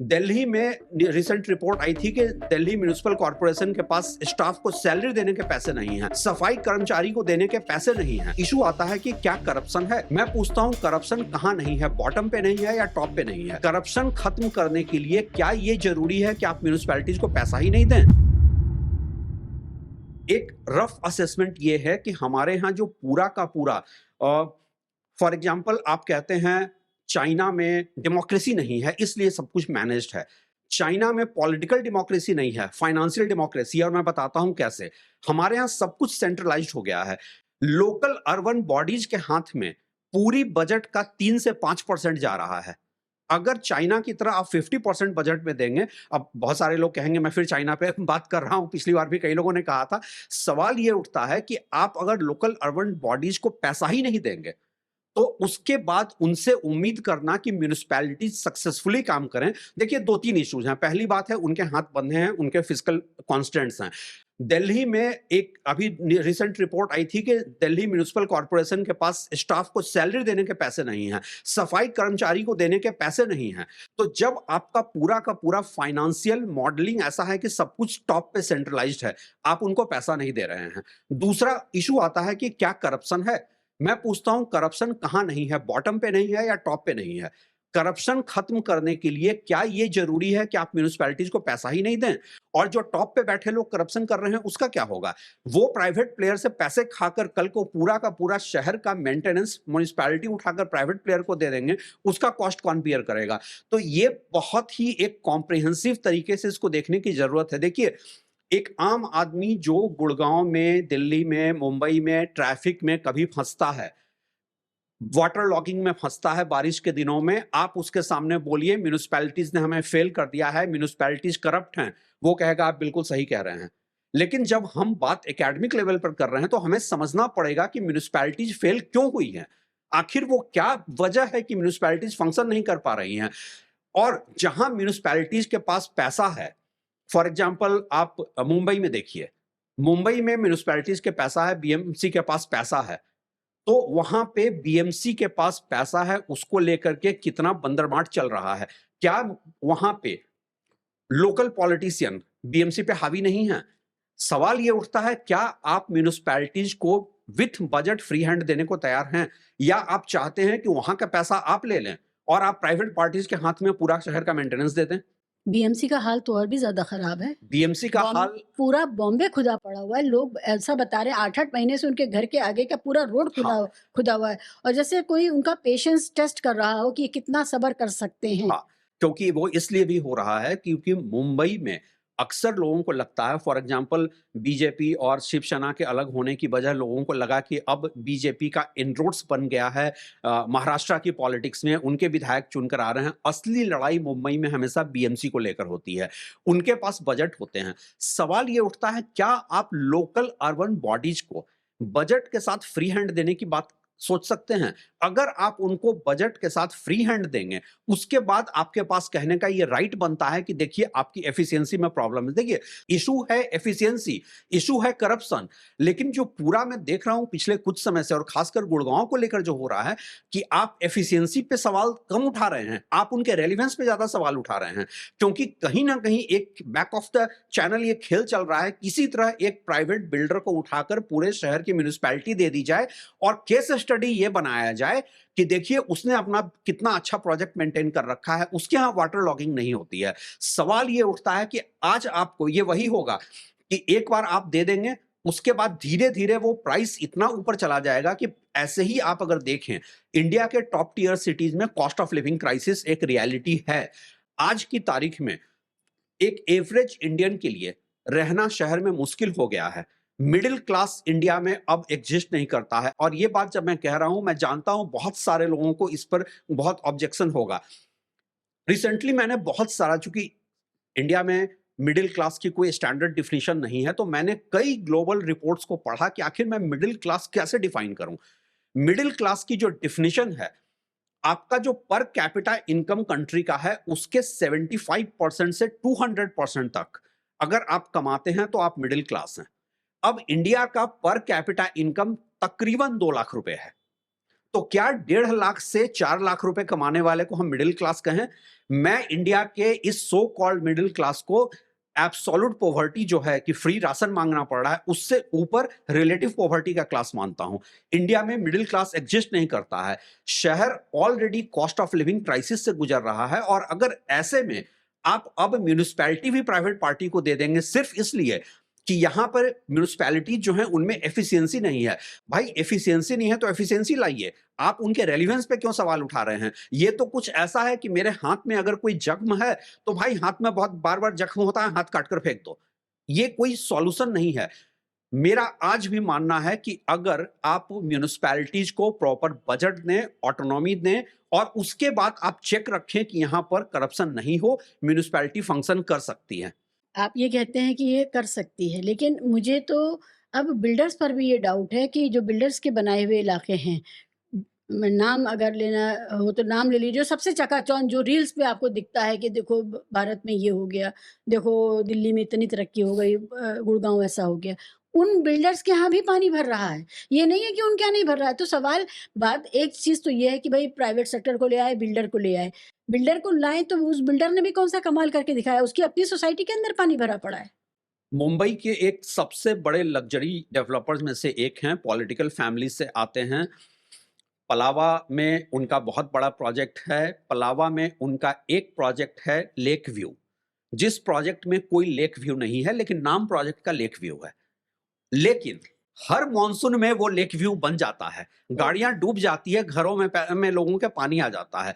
दिल्ली में recent report आई थी कि दिल्ली म्युनिसिपल कॉर्पोरेशन के पास स्टाफ को सैलरी देने के पैसे नहीं हैं, सफाई कर्मचारी को देने के पैसे नहीं हैं। इशू आता है कि क्या करप्शन है। मैं पूछता हूँ करप्शन कहाँ नहीं है, बॉटम पे नहीं है या टॉप पे नहीं है। करप्शन खत्म करने के लिए क्या ये जरूरी है कि आप म्युनिसिपैलिटीज को पैसा ही नहीं दें? एक रफ असेसमेंट ये है कि हमारे यहाँ जो पूरा का पूरा फॉर एग्जाम्पल आप कहते हैं चाइना में डेमोक्रेसी नहीं है इसलिए सब कुछ मैनेज्ड है। चाइना में पॉलिटिकल डेमोक्रेसी नहीं है, फाइनेंशियल डेमोक्रेसी है, और मैं बताता हूं कैसे। हमारे यहाँ सब कुछ सेंट्रलाइज्ड हो गया है। लोकल अर्बन बॉडीज के हाथ में पूरी बजट का 3 से 5% जा रहा है। अगर चाइना की तरह आप 50% बजट में देंगे, अब बहुत सारे लोग कहेंगे मैं फिर चाइना पे बात कर रहा हूं, पिछली बार भी कई लोगों ने कहा था। सवाल ये उठता है कि आप अगर लोकल अर्बन बॉडीज को पैसा ही नहीं देंगे तो उसके बाद उनसे उम्मीद करना कि म्युनिसिपैलिटी सक्सेसफुली काम करें। देखिए 2-3 इश्यूज हैं। पहली बात है उनके हाथ बंधे हैं, उनके फिस्कल कॉन्स्टेंट्स हैं। दिल्ली में एक अभी रिसेंट रिपोर्ट आई थी कि दिल्ली म्युनिसिपल कॉर्पोरेशन के पास स्टाफ को सैलरी देने के पैसे नहीं हैं, सफाई कर्मचारी को देने के पैसे नहीं हैं। तो जब आपका पूरा का पूरा फाइनेंशियल मॉडलिंग ऐसा है कि सब कुछ टॉप पे सेंट्रलाइज्ड है, आप उनको पैसा नहीं दे रहे हैं। दूसरा इशू आता है कि क्या करप्शन है। मैं पूछता हूं करप्शन कहां नहीं है, बॉटम पे नहीं है या टॉप पे नहीं है। करप्शन खत्म करने के लिए क्या यह जरूरी है कि आप म्युनिसिपैलिटीज को पैसा ही नहीं दें? और जो टॉप पे बैठे लोग करप्शन कर रहे हैं उसका क्या होगा? वो प्राइवेट प्लेयर से पैसे खाकर कल को पूरा का पूरा शहर का मेंटेनेंस म्युनिसिपैलिटी उठाकर प्राइवेट प्लेयर को दे देंगे, उसका कॉस्ट कौन बियर करेगा? तो ये बहुत ही एक कॉम्प्रिहेंसिव तरीके से इसको देखने की जरूरत है। देखिए एक आम आदमी जो गुड़गांव में, दिल्ली में, मुंबई में ट्रैफिक में कभी फंसता है, वाटर लॉगिंग में फंसता है बारिश के दिनों में, आप उसके सामने बोलिए म्युनिसिपैलिटीज ने हमें फेल कर दिया है, म्युनिसिपैलिटीज करप्ट हैं, वो कहेगा आप बिल्कुल सही कह रहे हैं। लेकिन जब हम बात एकेडमिक लेवल पर कर रहे हैं तो हमें समझना पड़ेगा कि म्युनिसिपैलिटीज फेल क्यों हुई है, आखिर वो क्या वजह है कि म्युनिसिपैलिटीज फंक्शन नहीं कर पा रही हैं। और जहां म्युनिसिपैलिटीज के पास पैसा है, फॉर एग्जाम्पल आप मुंबई में देखिए, मुंबई में म्युनिसिपैलिटीज के पैसा है, बीएमसी के पास पैसा है, तो वहां पे बीएमसी के पास पैसा है, उसको लेकर के कितना बंदरमाट चल रहा है। क्या वहां पे लोकल पॉलिटिशियन बीएमसी पे हावी नहीं है? सवाल ये उठता है क्या आप म्युनिसिपैलिटीज को विथ बजट फ्री हैंड देने को तैयार हैं, या आप चाहते हैं कि वहां का पैसा आप ले लें और आप प्राइवेट पार्टीज के हाथ में पूरा शहर का मेंटेनेंस दे दें? बीएमसी का हाल तो और भी ज़्यादा खराब है। बीएमसी का बॉम हाल। पूरा बॉम्बे खुदा पड़ा हुआ है। लोग ऐसा बता रहे हैं 8-8 महीने से उनके घर के आगे का पूरा रोड खुदा हाँ। खुदा हुआ है और जैसे कोई उनका पेशेंस टेस्ट कर रहा हो कि ये कितना सब्र कर सकते हैं। हाँ, क्योंकि वो इसलिए भी हो रहा है क्योंकि मुंबई में अक्सर लोगों को लगता है, फॉर एग्जांपल बीजेपी और शिवसेना के अलग होने की वजह लोगों को लगा कि अब बीजेपी का इनरोड्स बन गया है महाराष्ट्र की पॉलिटिक्स में, उनके विधायक चुनकर आ रहे हैं। असली लड़ाई मुंबई में हमेशा बीएमसी को लेकर होती है, उनके पास बजट होते हैं। सवाल ये उठता है क्या आप लोकल अर्बन बॉडीज को बजट के साथ फ्री हैंड देने की बात सोच सकते हैं? अगर आप उनको बजट के साथ फ्री हैंड देंगे, उसके बाद आपके पास कहने का ये राइट बनता है कि देखिए आपकी एफिशिएंसी में प्रॉब्लम है। देखिए इशू है एफिशिएंसी, इशू है करप्शन, लेकिन जो पूरा मैं देख रहा हूं पिछले कुछ समय से और खासकर गुड़गांव को लेकर जो हो रहा है कि आप एफिशिएंसी पे सवाल कम उठा रहे हैं, आप उनके रेलिवेंस पे ज्यादा सवाल उठा रहे हैं, क्योंकि कहीं ना कहीं एक बैक ऑफ द चैनल ये खेल चल रहा है, किसी तरह एक प्राइवेट बिल्डर को उठाकर पूरे शहर की म्युनिसिपैलिटी दे दी जाए और केस स्टडी ये बनाया जाए कि देखिए उसने अपना कितना अच्छा प्रोजेक्ट मेंटेन कर रखा है, उसके यहां वाटर लॉगिंग नहीं होती है। सवाल ये उठता है कि आज आपको ये वही होगा कि एक बार आप दे देंगे, उसके बाद धीरे धीरे वो प्राइस इतना ऊपर चला जाएगा कि ऐसे ही आप अगर देखें इंडिया के टॉप टीयर सिटीज में कॉस्ट ऑफ लिविंग क्राइसिस एक रियलिटी है। आज की तारीख में एक एवरेज इंडियन के लिए रहना शहर में मुश्किल हो गया है। मिडिल क्लास इंडिया में अब एग्जिस्ट नहीं करता है, और ये बात जब मैं कह रहा हूं, मैं जानता हूं बहुत सारे लोगों को इस पर बहुत ऑब्जेक्शन होगा। रिसेंटली मैंने बहुत सारा, चूंकि इंडिया में मिडिल क्लास की कोई स्टैंडर्ड डिफिनीशन नहीं है, तो मैंने कई ग्लोबल रिपोर्ट्स को पढ़ा कि आखिर मैं मिडिल क्लास कैसे डिफाइन करूं। मिडिल क्लास की जो डिफिनीशन है, आपका जो पर कैपिटा इनकम कंट्री का है उसके 75% से 200% तक अगर आप कमाते हैं तो आप मिडिल क्लास हैं। अब इंडिया का पर कैपिटा इनकम तकरीबन 2 लाख रुपए है, तो क्या 1.5 लाख से 4 लाख रुपए कमाने वाले को हम मिडिल क्लास कहें? मैं इंडिया के इस सो कॉल्ड मिडिल क्लास को एब्सोल्यूट पॉवर्टी जो है कि फ्री राशन मांगना पड़ रहा है, उससे ऊपर रिलेटिव पॉवर्टी का क्लास मानता हूं। इंडिया में मिडिल क्लास एग्जिस्ट नहीं करता है। शहर already cost of living crisis से गुजर रहा है, और अगर ऐसे में आप अब म्यूनिसिपैलिटी भी प्राइवेट पार्टी को दे देंगे सिर्फ इसलिए कि यहां पर म्यूनिसिपैलिटी जो है उनमें एफिशिएंसी नहीं है। भाई एफिशिएंसी नहीं है तो एफिशिएंसी लाइए। आप उनके रेलिवेंस पे क्यों सवाल उठा रहे हैं? ये तो कुछ ऐसा है कि मेरे हाथ में अगर कोई जख्म है तो भाई हाथ में बहुत बार-बार जख्म होता है, हाथ काट कर फेंक दो। ये कोई सॉल्यूशन नहीं है। मेरा आज भी मानना है कि अगर आप म्यूनिसिपैलिटीज को प्रॉपर बजट दें, ऑटोनॉमी दें, और उसके बाद आप चेक रखें कि यहां पर करप्शन नहीं हो, म्यूनिसिपैलिटी फंक्शन कर सकती है। आप ये कहते हैं कि ये कर सकती है, लेकिन मुझे तो अब बिल्डर्स पर भी ये डाउट है कि जो बिल्डर्स के बनाए हुए इलाके हैं, नाम अगर लेना हो तो नाम ले लीजिए, जो सबसे चकाचौंध जो रील्स पे आपको दिखता है कि देखो भारत में ये हो गया, देखो दिल्ली में इतनी तरक्की हो गई, गुड़गांव ऐसा हो गया। उन बिल्डर्स के यहाँ भी पानी भर रहा है। ये नहीं है कि उनके यहाँ नहीं भर रहा है। तो सवाल बात एक चीज़ तो ये है कि भाई प्राइवेट सेक्टर को ले आए, बिल्डर को ले आए। बिल्डर को लाएँ तो उस बिल्डर ने भी कौन-सा कमाल करके दिखाया? उसकी अपनी सोसाइटी के अंदर पानी भरा पड़ा है। मुंबई के एक सबसे बड़े लग्जरी डेवलपर्स में से एक हैं, पॉलिटिकल फैमिली से आते हैं। पलावा में उनका बहुत बड़ा प्रोजेक्ट है। पलावा में उनका एक प्रोजेक्ट है लेक व्यू, जिस प्रोजेक्ट में कोई लेक व्यू नहीं है, लेकिन नाम प्रोजेक्ट का लेक व्यू है। लेकिन हर मॉनसून में वो लेक व्यू बन जाता है, गाड़ियां डूब जाती है, घरों में लोगों के पानी आ जाता है।